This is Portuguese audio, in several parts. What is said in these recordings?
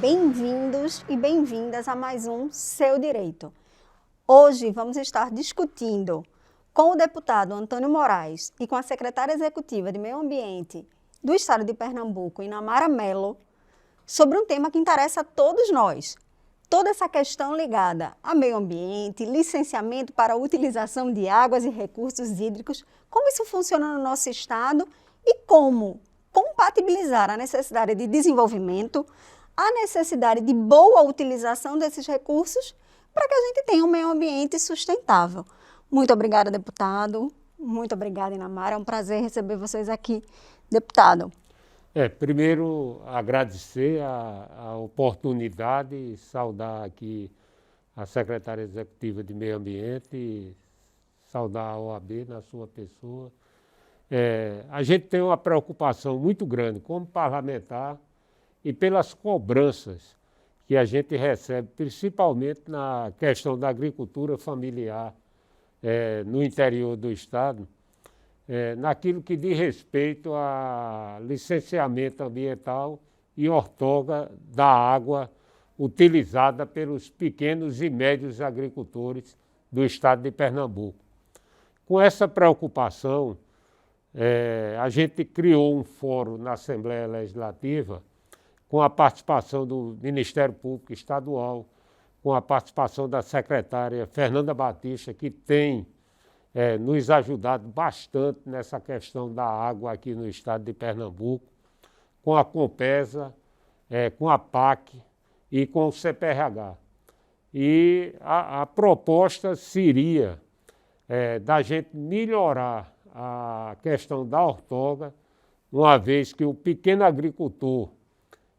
Bem-vindos e bem-vindas a mais um Seu Direito. Hoje vamos estar discutindo com o deputado Antônio Moraes e com a secretária executiva de Meio Ambiente do Estado de Pernambuco, Inamara Mello, sobre um tema que interessa a todos nós. Toda essa questão ligada a meio ambiente, licenciamento para a utilização de águas e recursos hídricos, como isso funciona no nosso estado e como compatibilizar a necessidade de desenvolvimento, a necessidade de boa utilização desses recursos para que a gente tenha um meio ambiente sustentável. Muito obrigada, deputado. Muito obrigada, Inamara. É um prazer receber vocês aqui, deputado. Primeiro, agradecer a oportunidade e saudar aqui a secretária executiva de Meio Ambiente e saudar a OAB na sua pessoa. A gente tem uma preocupação muito grande como parlamentar e pelas cobranças que a gente recebe, principalmente na questão da agricultura familiar no interior do estado, naquilo que diz respeito a licenciamento ambiental e outorga da água utilizada pelos pequenos e médios agricultores do estado de Pernambuco. Com essa preocupação, a gente criou um fórum na Assembleia Legislativa com a participação do Ministério Público Estadual, com a participação da secretária Fernanda Batista, que tem nos ajudado bastante nessa questão da água aqui no estado de Pernambuco, com a Compesa, com a PAC e com o CPRH. E a proposta seria da gente melhorar a questão da outorga, uma vez que o pequeno agricultor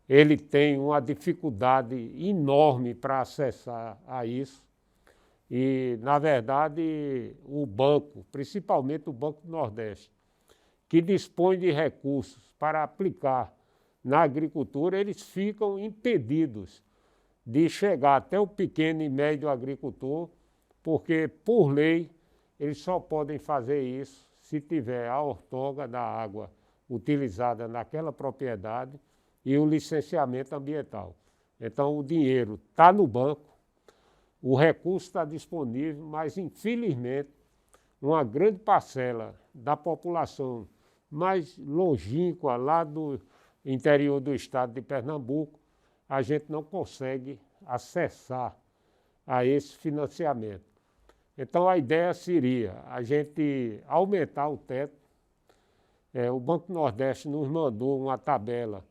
ele tem uma dificuldade enorme para acessar a isso. E, na verdade, o banco, principalmente o Banco do Nordeste, que dispõe de recursos para aplicar na agricultura, eles ficam impedidos de chegar até o pequeno e médio agricultor, porque, por lei, eles só podem fazer isso se tiver a outorga da água utilizada naquela propriedade e o licenciamento ambiental. Então, o dinheiro está no banco, o recurso está disponível, mas, infelizmente, uma grande parcela da população mais longínqua lá do interior do estado de Pernambuco, a gente não consegue acessar a esse financiamento. Então, a ideia seria a gente aumentar o teto. O Banco do Nordeste nos mandou uma tabela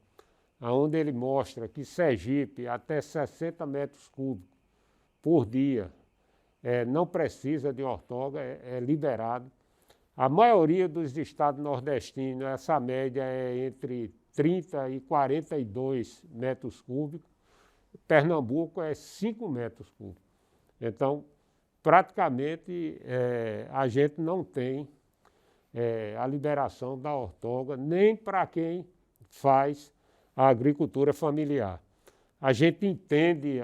onde ele mostra que Sergipe, até 60 metros cúbicos por dia, não precisa de outorga, é liberado. A maioria dos estados nordestinos, essa média é entre 30 e 42 metros cúbicos. Pernambuco é 5 metros cúbicos. Então, praticamente, a gente não tem a liberação da outorga, nem para quem faz a agricultura familiar. A gente entende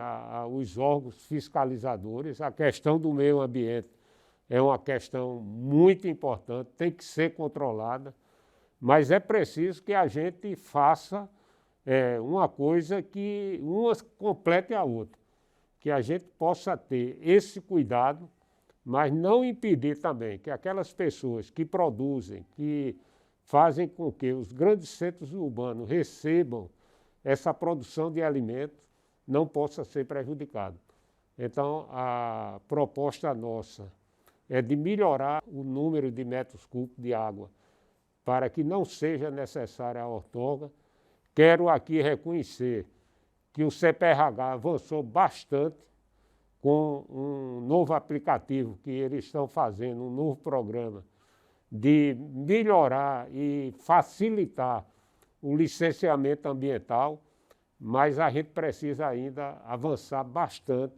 os órgãos fiscalizadores, a questão do meio ambiente é uma questão muito importante, tem que ser controlada, mas é preciso que a gente faça uma coisa que uma complete a outra, que a gente possa ter esse cuidado, mas não impedir também que aquelas pessoas que produzem, que fazem com que os grandes centros urbanos recebam essa produção de alimentos não possa ser prejudicada. Então, a proposta nossa é de melhorar o número de metros cúbicos de água para que não seja necessária a outorga. Quero aqui reconhecer que o CPRH avançou bastante com um novo aplicativo que eles estão fazendo, um novo programa de melhorar e facilitar o licenciamento ambiental, mas a gente precisa ainda avançar bastante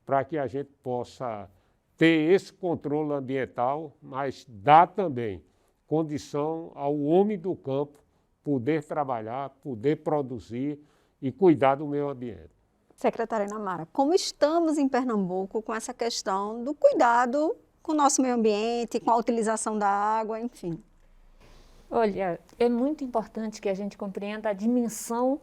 para que a gente possa ter esse controle ambiental, mas dar também condição ao homem do campo poder trabalhar, poder produzir e cuidar do meio ambiente. Secretária Inamara, como estamos em Pernambuco com essa questão do cuidado com o nosso meio ambiente, com a utilização da água, enfim? Olha, é muito importante que a gente compreenda a dimensão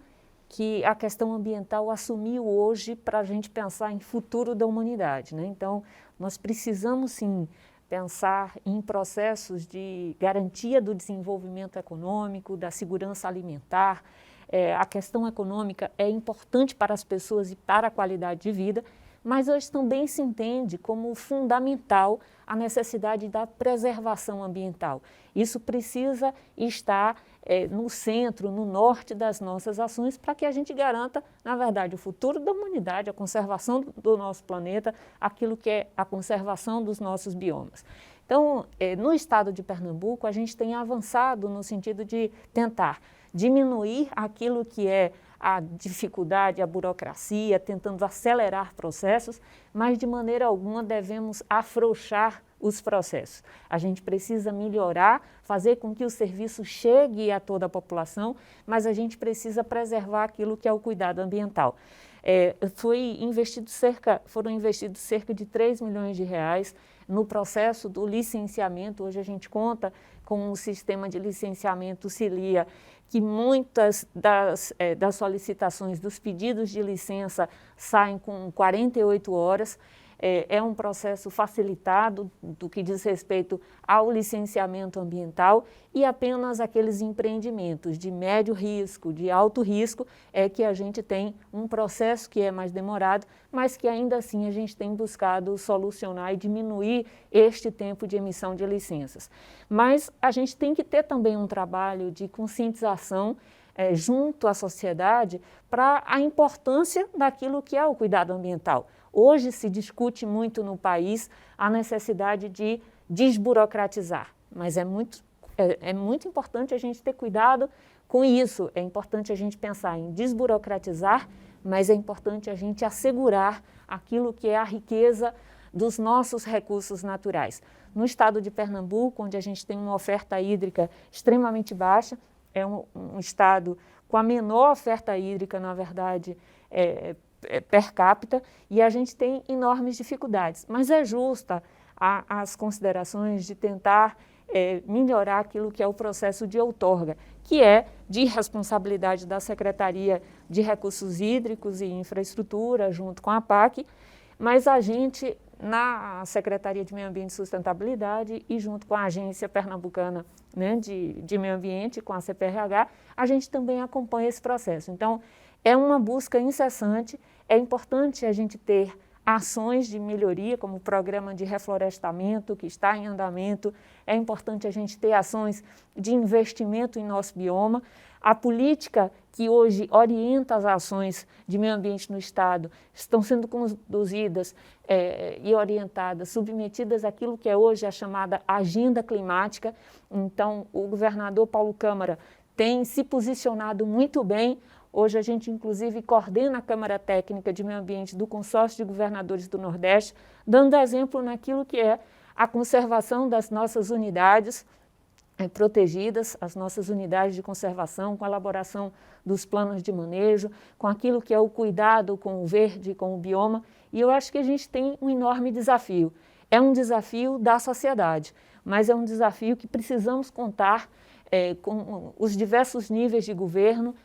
que a questão ambiental assumiu hoje para a gente pensar em futuro da humanidade, né? Então, nós precisamos, sim, pensar em processos de garantia do desenvolvimento econômico, da segurança alimentar. A questão econômica é importante para as pessoas e para a qualidade de vida, mas hoje também se entende como fundamental a necessidade da preservação ambiental. Isso precisa estar no centro, no norte das nossas ações, para que a gente garanta, na verdade, o futuro da humanidade, a conservação do nosso planeta, aquilo que é a conservação dos nossos biomas. Então, no estado de Pernambuco, a gente tem avançado no sentido de tentar diminuir aquilo que é a dificuldade, a burocracia, tentando acelerar processos, mas de maneira alguma devemos afrouxar os processos. A gente precisa melhorar, fazer com que o serviço chegue a toda a população, mas a gente precisa preservar aquilo que é o cuidado ambiental. Foram investidos cerca de 3 milhões de reais no processo do licenciamento. Hoje a gente conta com um sistema de licenciamento CILIA, que muitas das solicitações, dos pedidos de licença saem com 48 horas. É um processo facilitado do que diz respeito ao licenciamento ambiental e apenas aqueles empreendimentos de médio risco, de alto risco, é que a gente tem um processo que é mais demorado, mas que ainda assim a gente tem buscado solucionar e diminuir este tempo de emissão de licenças. Mas a gente tem que ter também um trabalho de conscientização junto à sociedade para a importância daquilo que é o cuidado ambiental. Hoje se discute muito no país a necessidade de desburocratizar, mas é muito importante a gente ter cuidado com isso. É importante a gente pensar em desburocratizar, mas é importante a gente assegurar aquilo que é a riqueza dos nossos recursos naturais. No estado de Pernambuco, onde a gente tem uma oferta hídrica extremamente baixa, é um estado com a menor oferta hídrica, na verdade, per capita, e a gente tem enormes dificuldades. Mas é justa as considerações de tentar melhorar aquilo que é o processo de outorga, que é de responsabilidade da Secretaria de Recursos Hídricos e Infraestrutura, junto com a PAC, mas a gente, na Secretaria de Meio Ambiente e Sustentabilidade e junto com a Agência Pernambucana, né, de Meio Ambiente, com a CPRH, a gente também acompanha esse processo. Então, é uma busca incessante. É importante a gente ter ações de melhoria, como o programa de reflorestamento que está em andamento. É importante a gente ter ações de investimento em nosso bioma. A política que hoje orienta as ações de meio ambiente no Estado estão sendo conduzidas e orientadas, submetidas àquilo que é hoje a chamada agenda climática. Então, o governador Paulo Câmara tem se posicionado muito bem. Hoje a gente, inclusive, coordena a Câmara Técnica de Meio Ambiente do Consórcio de Governadores do Nordeste, dando exemplo naquilo que é a conservação das nossas unidades protegidas, as nossas unidades de conservação, com a elaboração dos planos de manejo, com aquilo que é o cuidado com o verde, com o bioma. E eu acho que a gente tem um enorme desafio. É um desafio da sociedade, mas é um desafio que precisamos contar com os diversos níveis de governo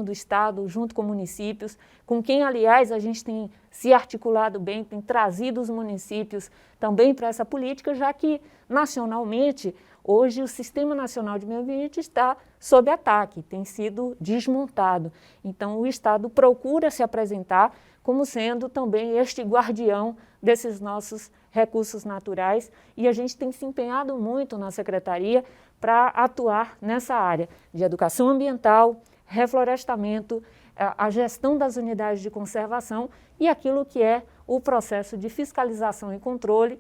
do Estado, junto com municípios, com quem, aliás, a gente tem se articulado bem, tem trazido os municípios também para essa política, já que, nacionalmente, hoje o Sistema Nacional de Meio Ambiente está sob ataque, tem sido desmontado. Então, o Estado procura se apresentar como sendo também este guardião desses nossos recursos naturais, e a gente tem se empenhado muito na Secretaria para atuar nessa área de educação ambiental, reflorestamento, a gestão das unidades de conservação e aquilo que é o processo de fiscalização e controle,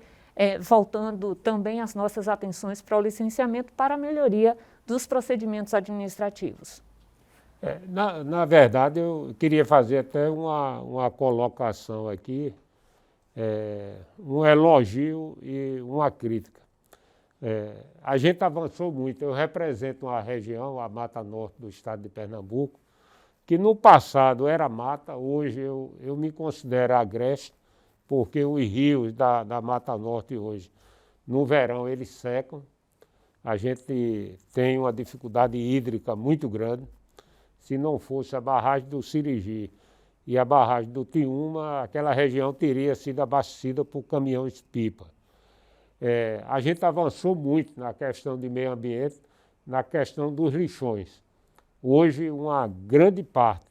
voltando também as nossas atenções para o licenciamento para a melhoria dos procedimentos administrativos. Na verdade, eu queria fazer até uma colocação aqui, um elogio e uma crítica. A gente avançou muito. Eu represento uma região, a Mata Norte do estado de Pernambuco, que no passado era mata, hoje eu me considero agreste, porque os rios da Mata Norte hoje, no verão, eles secam. A gente tem uma dificuldade hídrica muito grande. se não fosse a barragem do Sirigi e a barragem do Tiúma, aquela região teria sido abastecida por caminhões-pipa. A gente avançou muito na questão de meio ambiente, na questão dos lixões. Hoje, uma grande parte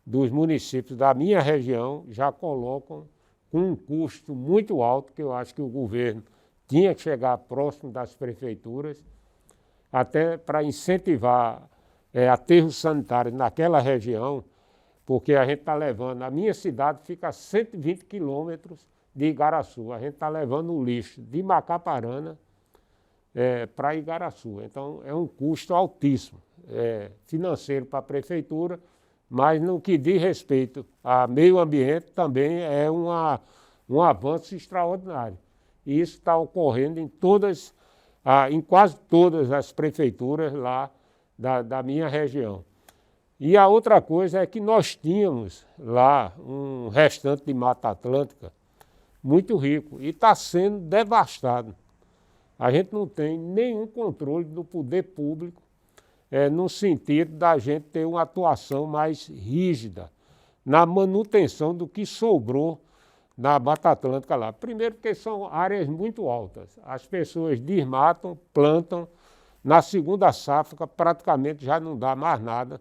dos municípios da minha região já colocam com um custo muito alto, que eu acho que o governo tinha que chegar próximo das prefeituras, até para incentivar aterros sanitários naquela região, porque a gente está levando, a minha cidade fica a 120 quilômetros de Igaraçu, a gente está levando o lixo de Macaparana para Igaraçu. Então, é um custo altíssimo, financeiro para a prefeitura, mas no que diz respeito a meio ambiente também é um avanço extraordinário. E isso está ocorrendo em quase todas as prefeituras lá da minha região. E a outra coisa é que nós tínhamos lá um restante de Mata Atlântica muito rico e está sendo devastado. A gente não tem nenhum controle do poder público no sentido da gente ter uma atuação mais rígida na manutenção do que sobrou na Mata Atlântica lá. Primeiro porque são áreas muito altas. As pessoas desmatam, plantam, na segunda safra praticamente já não dá mais nada.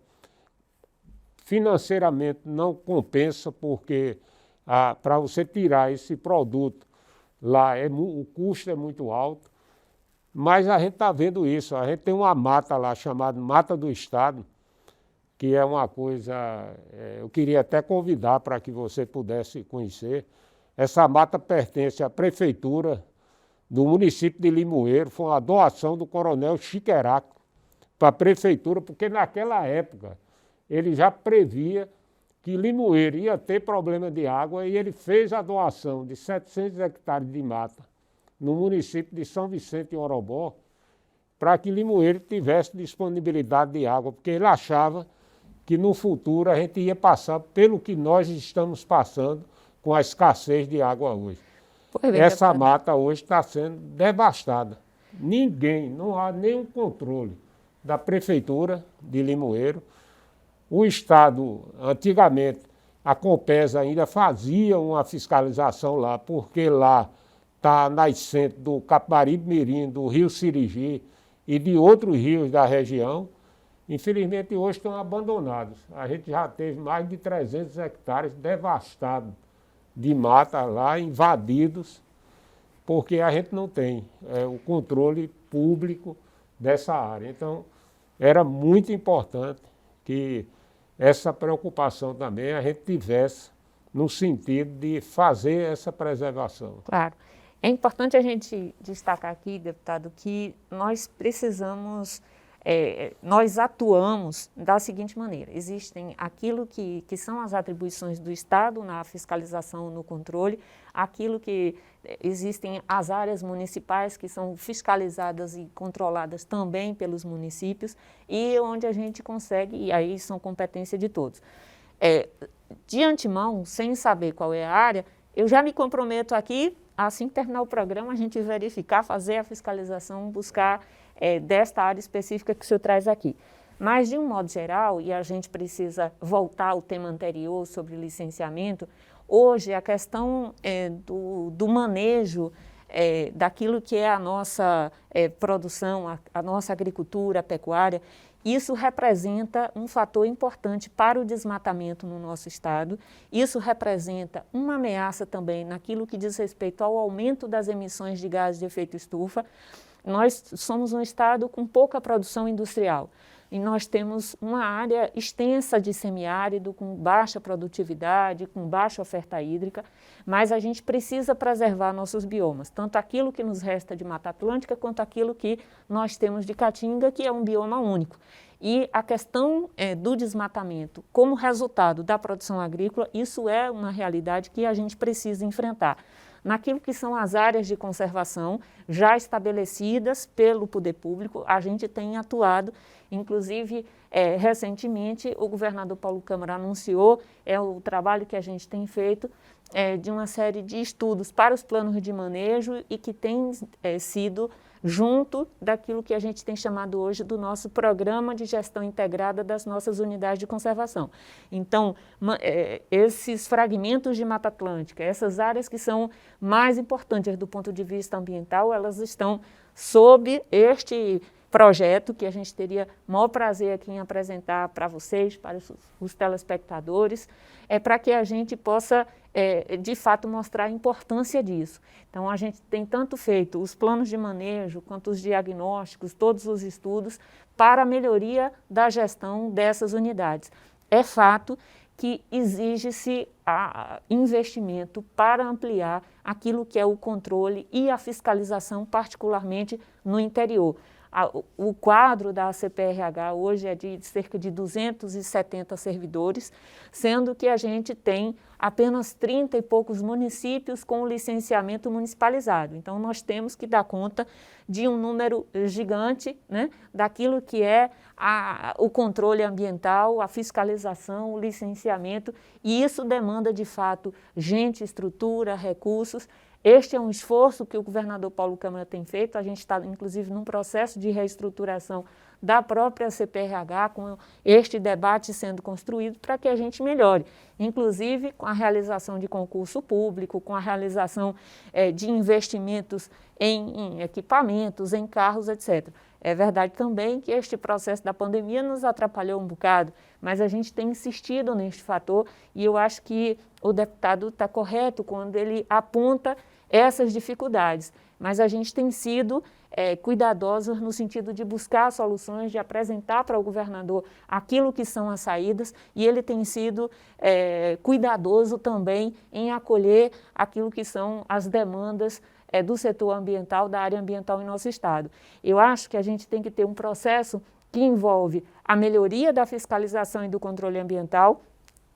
Financeiramente não compensa porque para você tirar esse produto lá o custo é muito alto. Mas a gente está vendo isso, a gente tem uma mata lá chamada Mata do Estado, que é uma coisa, eu queria até convidar para que você pudesse conhecer. Essa mata pertence à prefeitura do município de Limoeiro, foi uma doação do coronel Chiqueraco para a prefeitura, porque naquela época ele já previa que Limoeiro ia ter problema de água e ele fez a doação de 700 hectares de mata no município de São Vicente em Orobó, para que Limoeiro tivesse disponibilidade de água, porque ele achava que no futuro a gente ia passar pelo que nós estamos passando com a escassez de água hoje. Essa mata hoje está sendo devastada. Não há nenhum controle da prefeitura de Limoeiro. O Estado, antigamente, a Compesa ainda fazia uma fiscalização lá, porque lá está nascente do Capibaribe Mirim, do Rio Sirigi e de outros rios da região. Infelizmente, hoje estão abandonados. A gente já teve mais de 300 hectares devastados de mata lá, invadidos, porque a gente não tem o controle público dessa área. Então, era muito importante que essa preocupação também a gente tivesse no sentido de fazer essa preservação. Claro. É importante a gente destacar aqui, deputado, que nós precisamos, nós atuamos da seguinte maneira. Existem aquilo que são as atribuições do Estado na fiscalização, no controle, aquilo que existem as áreas municipais que são fiscalizadas e controladas também pelos municípios e onde a gente consegue, e aí são competência de todos. De antemão, sem saber qual é a área, eu já me comprometo aqui, assim que terminar o programa, a gente verificar, fazer a fiscalização, buscar desta área específica que o senhor traz aqui. Mas, de um modo geral, e a gente precisa voltar ao tema anterior sobre licenciamento, hoje a questão do manejo daquilo que é a nossa produção, a nossa agricultura, a pecuária, isso representa um fator importante para o desmatamento no nosso estado, isso representa uma ameaça também naquilo que diz respeito ao aumento das emissões de gases de efeito estufa. Nós somos um estado com pouca produção industrial e nós temos uma área extensa de semiárido, com baixa produtividade, com baixa oferta hídrica, mas a gente precisa preservar nossos biomas, tanto aquilo que nos resta de Mata Atlântica, quanto aquilo que nós temos de Caatinga, que é um bioma único. E a questão do desmatamento como resultado da produção agrícola, isso é uma realidade que a gente precisa enfrentar. Naquilo que são as áreas de conservação já estabelecidas pelo poder público, a gente tem atuado, inclusive recentemente o governador Paulo Câmara anunciou o trabalho que a gente tem feito de uma série de estudos para os planos de manejo e que tem sido junto daquilo que a gente tem chamado hoje do nosso Programa de Gestão Integrada das nossas unidades de conservação. Então, esses fragmentos de Mata Atlântica, essas áreas que são mais importantes do ponto de vista ambiental, elas estão sob este projeto que a gente teria o maior prazer aqui em apresentar para vocês, para os telespectadores, para que a gente possa, de fato, mostrar a importância disso. Então, a gente tem tanto feito os planos de manejo, quanto os diagnósticos, todos os estudos, para a melhoria da gestão dessas unidades. É fato que exige-se investimento para ampliar aquilo que é o controle e a fiscalização, particularmente no interior. O quadro da CPRH hoje é de cerca de 270 servidores, sendo que a gente tem apenas 30 e poucos municípios com licenciamento municipalizado. Então, nós temos que dar conta de um número gigante, né, daquilo que é o controle ambiental, a fiscalização, o licenciamento, e isso demanda, de fato, gente, estrutura, recursos. Este é um esforço que o governador Paulo Câmara tem feito, a gente está, inclusive, num processo de reestruturação da própria CPRH, com este debate sendo construído para que a gente melhore, inclusive com a realização de concurso público, com a realização de investimentos em equipamentos, em carros, etc. É verdade também que este processo da pandemia nos atrapalhou um bocado, mas a gente tem insistido neste fator e eu acho que o deputado está correto quando ele aponta essas dificuldades, mas a gente tem sido cuidadosos no sentido de buscar soluções, de apresentar para o governador aquilo que são as saídas, e ele tem sido cuidadoso também em acolher aquilo que são as demandas do setor ambiental, da área ambiental em nosso estado. Eu acho que a gente tem que ter um processo que envolve a melhoria da fiscalização e do controle ambiental,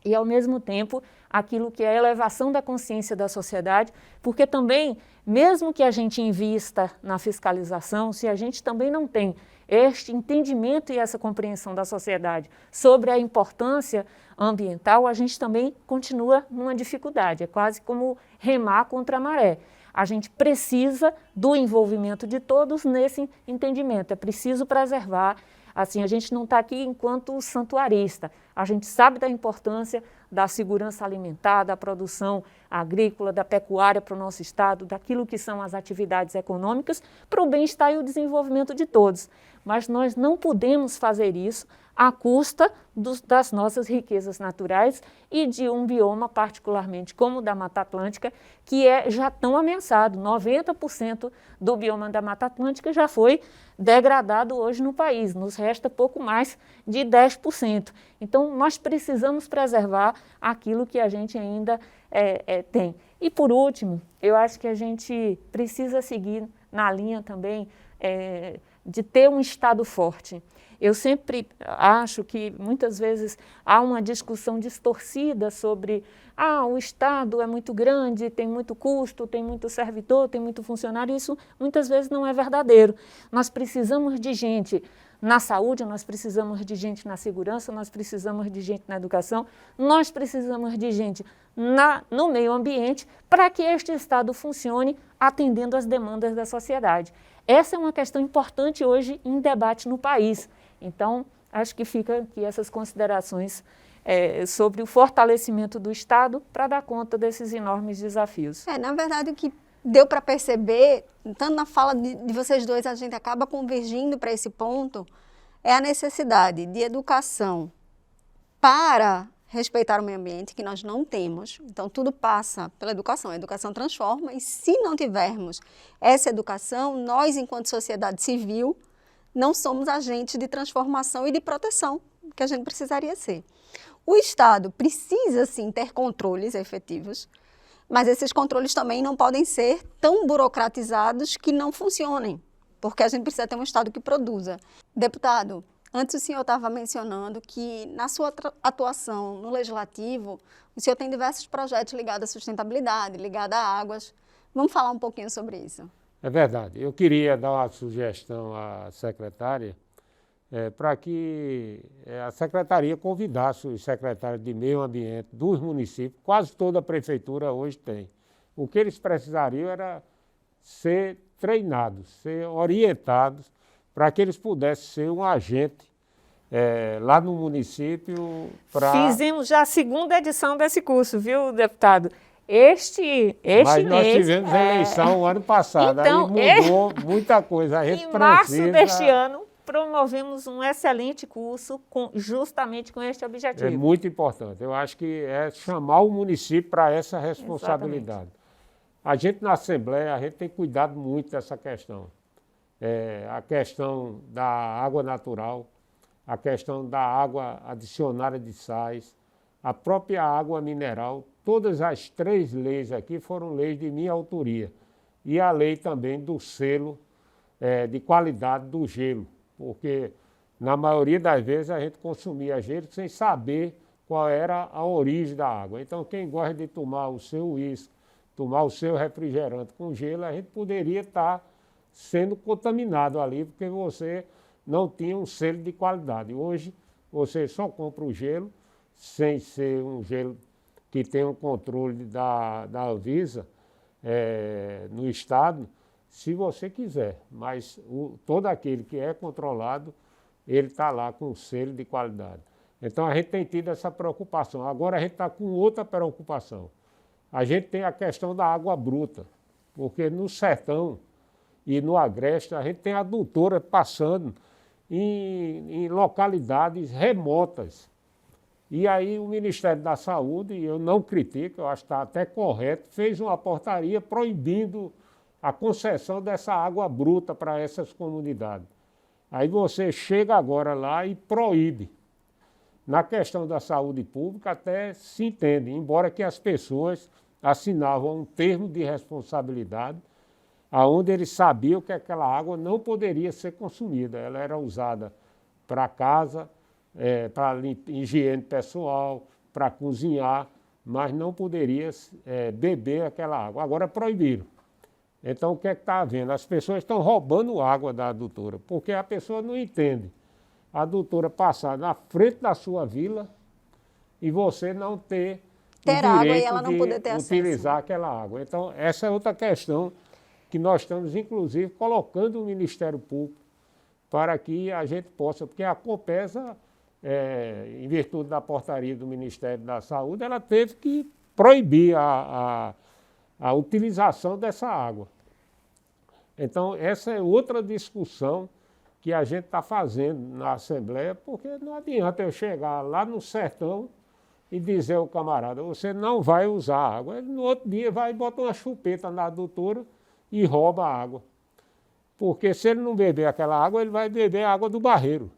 e, ao mesmo tempo, aquilo que é a elevação da consciência da sociedade, porque também, mesmo que a gente invista na fiscalização, se a gente também não tem este entendimento e essa compreensão da sociedade sobre a importância ambiental, a gente também continua numa dificuldade, é quase como remar contra a maré. A gente precisa do envolvimento de todos nesse entendimento, é preciso preservar. Assim, a gente não está aqui enquanto santuarista, a gente sabe da importância da segurança alimentar, da produção agrícola, da pecuária para o nosso estado, daquilo que são as atividades econômicas para o bem-estar e o desenvolvimento de todos. Mas nós não podemos fazer isso à custa das nossas riquezas naturais e de um bioma particularmente como o da Mata Atlântica, que é já tão ameaçado. 90% do bioma da Mata Atlântica já foi degradado hoje no país, nos resta pouco mais de 10%. Então, nós precisamos preservar aquilo que a gente ainda tem. E, por último, eu acho que a gente precisa seguir na linha também de ter um Estado forte. Eu sempre acho que, muitas vezes, há uma discussão distorcida sobre o Estado é muito grande, tem muito custo, tem muito servidor, tem muito funcionário. Isso, muitas vezes, não é verdadeiro. Nós precisamos de gente na saúde, nós precisamos de gente na segurança, nós precisamos de gente na educação, nós precisamos de gente no meio ambiente para que este Estado funcione atendendo às demandas da sociedade. Essa é uma questão importante hoje em debate no país. Então, acho que fica aqui essas considerações sobre o fortalecimento do Estado para dar conta desses enormes desafios. Na verdade, o que deu para perceber, tanto na fala de vocês dois, a gente acaba convergindo para esse ponto, é a necessidade de educação para respeitar o meio ambiente, que nós não temos. Então, tudo passa pela educação. A educação transforma e, se não tivermos essa educação, nós, enquanto sociedade civil, não somos agentes de transformação e de proteção que a gente precisaria ser. O Estado precisa, sim, ter controles efetivos, mas esses controles também não podem ser tão burocratizados que não funcionem, porque a gente precisa ter um Estado que produza. Deputado, antes o senhor estava mencionando que na sua atuação no Legislativo, o senhor tem diversos projetos ligados à sustentabilidade, ligados a águas. Vamos falar um pouquinho sobre isso. É verdade. Eu queria dar uma sugestão à secretária para que a secretaria convidasse os secretários de meio ambiente dos municípios, quase toda a prefeitura hoje tem. O que eles precisariam era ser treinados, ser orientados para que eles pudessem ser um agente lá no município para... Fizemos já a segunda edição desse curso, viu, deputado? Este Mas nós mês, tivemos eleição ano passado, Então, aí mudou muita coisa. A gente em março precisa... deste ano, promovemos um excelente curso justamente com este objetivo. É muito importante. Eu acho que é chamar o município para essa responsabilidade. Exatamente. A gente na Assembleia, a gente tem cuidado muito dessa questão. A questão da água natural, a questão da água adicionada de sais, a própria água mineral, todas as 3 leis aqui foram leis de minha autoria. E a lei também do selo de qualidade do gelo, porque na maioria das vezes a gente consumia gelo sem saber qual era a origem da água. Então quem gosta de tomar o seu uísque, tomar o seu refrigerante com gelo, a gente poderia estar sendo contaminado ali, porque você não tinha um selo de qualidade. Hoje você só compra o gelo, sem ser um gelo que tem um controle da Anvisa no estado, se você quiser. Mas todo aquele que é controlado, ele está lá com o selo de qualidade. Então a gente tem tido essa preocupação. Agora a gente está com outra preocupação. A gente tem a questão da água bruta, porque no sertão e no agreste a gente tem adutora passando em localidades remotas. E aí o Ministério da Saúde, e eu não critico, eu acho que está até correto, fez uma portaria proibindo a concessão dessa água bruta para essas comunidades. Aí você chega agora lá e proíbe. Na questão da saúde pública até se entende, embora que as pessoas assinavam um termo de responsabilidade, onde eles sabiam que aquela água não poderia ser consumida. Ela era usada para casa, para higiene pessoal, para cozinhar, mas não poderia beber aquela água. Agora proibiram. Então o que é que está havendo? As pessoas estão roubando água da adutora, porque a pessoa não entende. A adutora passar na frente da sua vila e você não ter o água e direito ela não de poder ter utilizar acesso. aquela água. Então essa é outra questão que nós estamos, inclusive, colocando o Ministério Público para que a gente possa, porque a Copesa, em virtude da portaria do Ministério da Saúde, ela teve que proibir a utilização dessa água. Então, essa é outra discussão que a gente está fazendo na Assembleia, porque não adianta eu chegar lá no sertão e dizer ao camarada, você não vai usar água. Ele no outro dia vai e bota uma chupeta na adutora e rouba a água. Porque se ele não beber aquela água, ele vai beber a água do barreiro.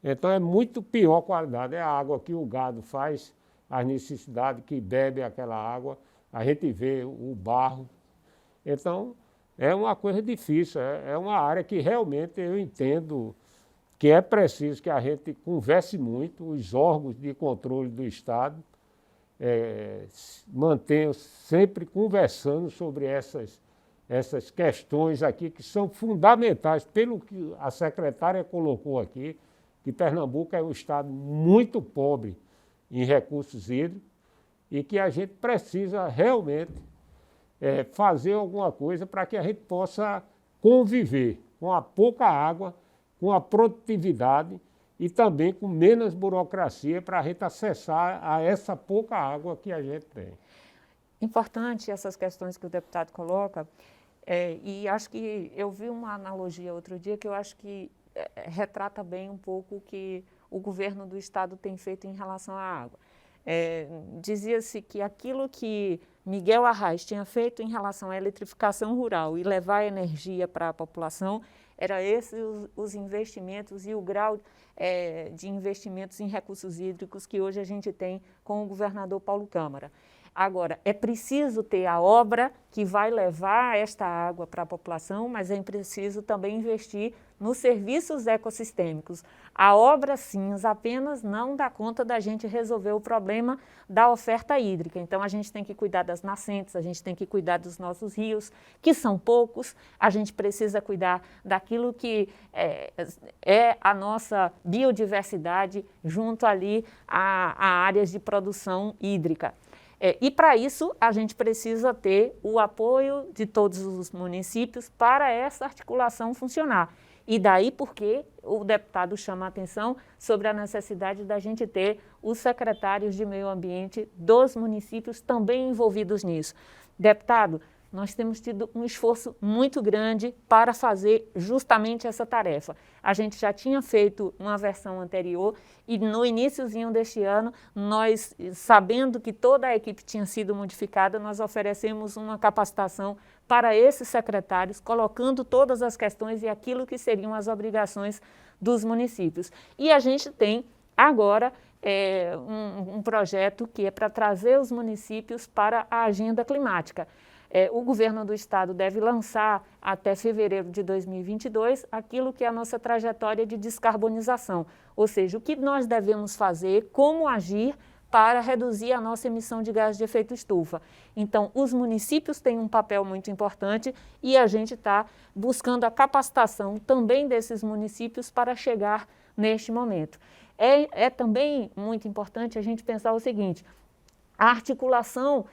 Então é muito pior qualidade. É a água que o gado faz as necessidades, que bebe aquela água. A gente vê o barro. Então é uma coisa difícil. É uma área que realmente eu entendo que é preciso que a gente converse muito, os órgãos de controle do Estado mantenham sempre conversando sobre essas questões aqui que são fundamentais, pelo que a secretária colocou aqui, que Pernambuco é um estado muito pobre em recursos hídricos e que a gente precisa realmente fazer alguma coisa para que a gente possa conviver com a pouca água, com a produtividade e também com menos burocracia para a gente acessar a essa pouca água que a gente tem. Importante essas questões que o deputado coloca, e acho que eu vi uma analogia outro dia que eu acho que retrata bem um pouco o que o governo do estado tem feito em relação à água. Dizia-se que aquilo que Miguel Arraes tinha feito em relação à eletrificação rural e levar energia para a população, era esses os investimentos e o grau de investimentos em recursos hídricos que hoje a gente tem com o governador Paulo Câmara. Agora, é preciso ter a obra que vai levar esta água para a população, mas é preciso também investir nos serviços ecossistêmicos. A obra cinza apenas não dá conta da gente resolver o problema da oferta hídrica. Então, a gente tem que cuidar das nascentes, a gente tem que cuidar dos nossos rios, que são poucos, a gente precisa cuidar daquilo que é a nossa biodiversidade junto ali a áreas de produção hídrica. E para isso a gente precisa ter o apoio de todos os municípios para essa articulação funcionar. E daí porque o deputado chama a atenção sobre a necessidade da gente ter os secretários de meio ambiente dos municípios também envolvidos nisso. Deputado, nós temos tido um esforço muito grande para fazer justamente essa tarefa. A gente já tinha feito uma versão anterior e no iniciozinho deste ano, nós, sabendo que toda a equipe tinha sido modificada, nós oferecemos uma capacitação para esses secretários, colocando todas as questões e aquilo que seriam as obrigações dos municípios. E a gente tem agora um projeto que é para trazer os municípios para a agenda climática. O governo do estado deve lançar até fevereiro de 2022 aquilo que é a nossa trajetória de descarbonização, ou seja, o que nós devemos fazer, como agir para reduzir a nossa emissão de gás de efeito estufa. Então, os municípios têm um papel muito importante e a gente está buscando a capacitação também desses municípios para chegar neste momento. É também muito importante a gente pensar o seguinte: a articulação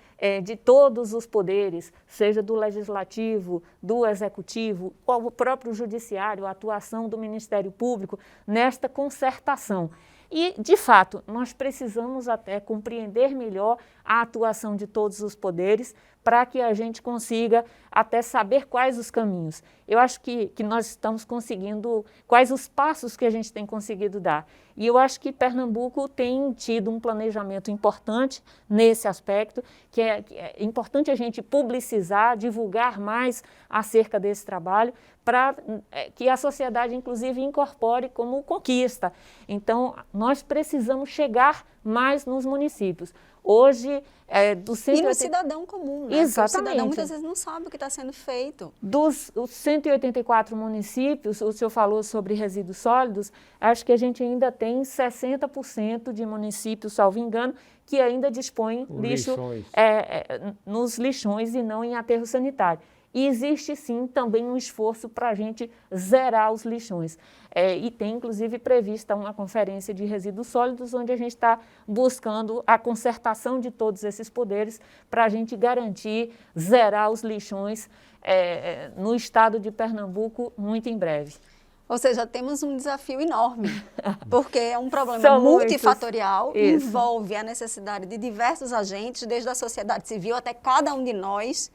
de todos os poderes, seja do legislativo, do executivo, ou o próprio judiciário, a atuação do Ministério Público nesta concertação. E, de fato, nós precisamos até compreender melhor a atuação de todos os poderes para que a gente consiga até saber quais os caminhos. Eu acho que nós estamos conseguindo, quais os passos que a gente tem conseguido dar. E eu acho que Pernambuco tem tido um planejamento importante nesse aspecto, que é importante a gente publicizar, divulgar mais acerca desse trabalho, para que a sociedade, inclusive, incorpore como conquista. Então, nós precisamos chegar mais nos municípios. Hoje, dos 180... E no cidadão comum, né? Exatamente. Porque o cidadão muitas vezes não sabe o que está sendo feito. Dos 184 municípios, o senhor falou sobre resíduos sólidos, acho que a gente ainda tem 60% de municípios, salvo engano, que ainda dispõem lixo nos lixões e não em aterro sanitário. E existe, sim, também um esforço para a gente zerar os lixões. E tem, inclusive, prevista uma conferência de resíduos sólidos, onde a gente está buscando a concertação de todos esses poderes para a gente garantir zerar os lixões no estado de Pernambuco muito em breve. Ou seja, temos um desafio enorme, porque é um problema multifatorial, envolve a necessidade de diversos agentes, desde a sociedade civil até cada um de nós,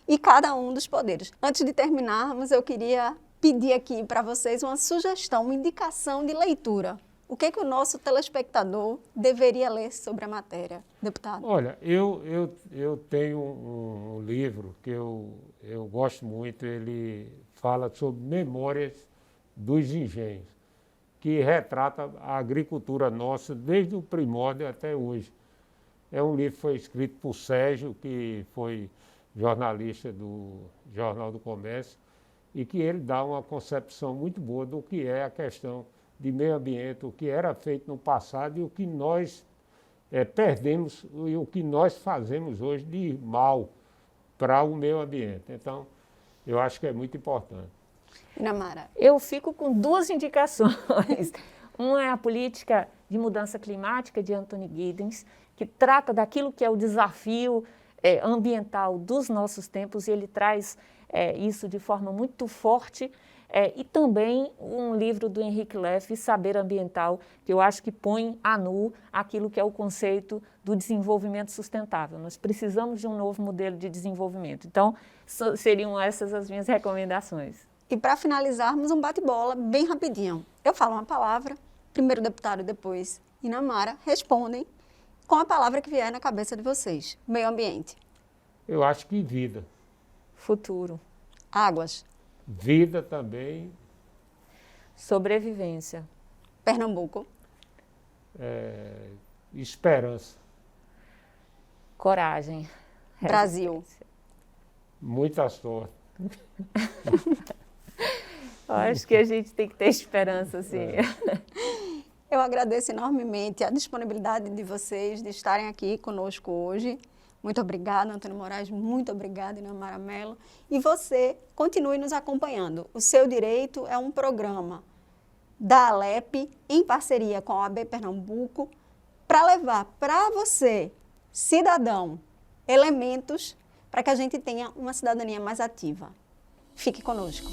e cada um dos poderes. Antes de terminarmos, eu queria pedir aqui para vocês uma sugestão, uma indicação de leitura. O que o nosso telespectador deveria ler sobre a matéria, deputado? Olha, eu tenho um livro que eu gosto muito, ele fala sobre memórias dos engenhos, que retrata a agricultura nossa desde o primórdio até hoje. É um livro que foi escrito por Sérgio, que foi jornalista do Jornal do Comércio, e que ele dá uma concepção muito boa do que é a questão de meio ambiente, o que era feito no passado e o que nós perdemos e o que nós fazemos hoje de mal para o meio ambiente. Então, eu acho que é muito importante. Inamara. Eu fico com duas indicações. Uma é a Política de Mudança Climática, de Anthony Giddens, que trata daquilo que é o desafio ambiental dos nossos tempos, e ele traz isso de forma muito forte, e também um livro do Henrique Leff, Saber Ambiental, que eu acho que põe a nu aquilo que é o conceito do desenvolvimento sustentável. Nós precisamos de um novo modelo de desenvolvimento. Então, seriam essas as minhas recomendações. E para finalizarmos, um bate-bola bem rapidinho. Eu falo uma palavra, primeiro o deputado e depois Inamara respondem com a palavra que vier na cabeça de vocês. Meio ambiente. Eu acho que vida. Futuro. Águas. Vida também. Sobrevivência. Pernambuco. Esperança. Coragem. Brasil. Muita sorte. Eu acho que a gente tem que ter esperança, sim. Eu agradeço enormemente a disponibilidade de vocês de estarem aqui conosco hoje. Muito obrigada, Antônio Moraes, muito obrigada, Inamara Mello. E você, continue nos acompanhando. O Seu Direito é um programa da Alep, em parceria com a OAB Pernambuco, para levar para você cidadão, elementos para que a gente tenha uma cidadania mais ativa. Fique conosco.